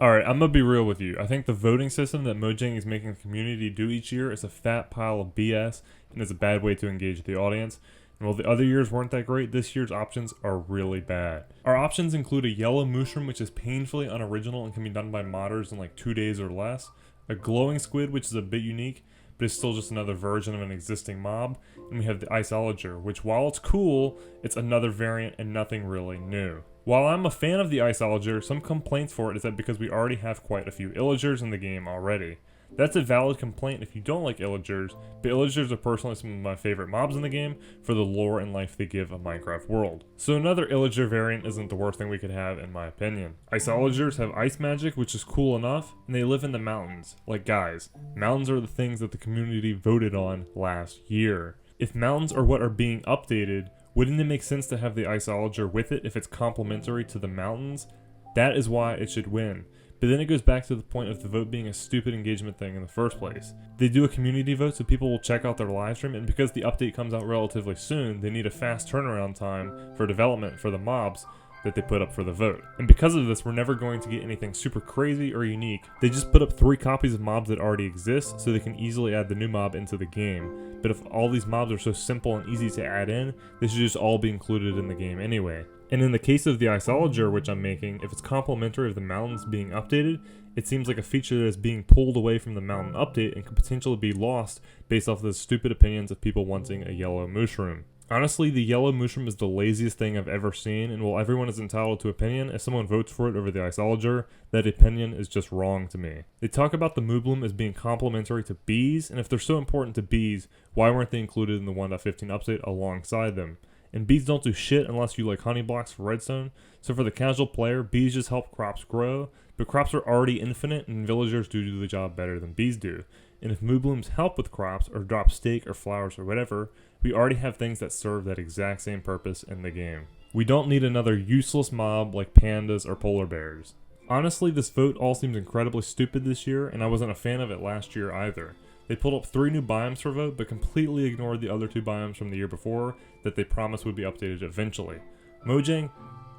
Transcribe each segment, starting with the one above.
Alright, I'm gonna be real with you. I think the voting system that Mojang is making the community do each year is a fat pile of BS and is a bad way to engage the audience. And while the other years weren't that great, this year's options are really bad. Our options include a yellow mushroom, which is painfully unoriginal and can be done by modders in like 2 days or less, a glowing squid, which is a bit unique, but is still just another version of an existing mob, and we have the Iceologer, which while it's cool, it's another variant and nothing really new. While I'm a fan of the Iceologer, some complaints for it is that because we already have quite a few Illagers in the game already. That's a valid complaint if you don't like Illagers, but Illagers are personally some of my favorite mobs in the game for the lore and life they give a Minecraft world. So another Illager variant isn't the worst thing we could have in my opinion. Iceologers have ice magic, which is cool enough, and they live in the mountains. Like guys, mountains are the things that the community voted on last year. If mountains are what are being updated, wouldn't it make sense to have the Iceologer with it if it's complementary to the mountains? That is why it should win. But then it goes back to the point of the vote being a stupid engagement thing in the first place. They do a community vote so people will check out their live stream, and because the update comes out relatively soon, they need a fast turnaround time for development for the mobs that they put up for the vote. And because of this, we're never going to get anything super crazy or unique. They just put up 3 copies of mobs that already exist so they can easily add the new mob into the game. But if all these mobs are so simple and easy to add in, they should just all be included in the game anyway. And in the case of the Iceologer, which I'm making, if it's complementary of the mountains being updated, it seems like a feature that is being pulled away from the mountain update and could potentially be lost based off the stupid opinions of people wanting a yellow mushroom. Honestly, the yellow mushroom is the laziest thing I've ever seen, and while everyone is entitled to opinion, if someone votes for it over the Iceologer, that opinion is just wrong to me. They talk about the Moobloom as being complementary to bees, and if they're so important to bees, why weren't they included in the 1.15 update alongside them? And bees don't do shit unless you like honey blocks for redstone, so for the casual player, bees just help crops grow, but crops are already infinite and villagers do the job better than bees do. And if Mooblooms help with crops or drop steak or flowers or whatever, we already have things that serve that exact same purpose in the game. We don't need another useless mob like pandas or polar bears. Honestly, this vote all seems incredibly stupid this year, and I wasn't a fan of it last year either. They pulled up 3 new biomes for vote, but completely ignored the other 2 biomes from the year before that they promised would be updated eventually. Mojang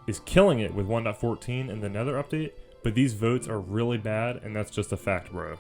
is killing it with 1.14 and the Nether update, but these votes are really bad, and that's just a fact, bro.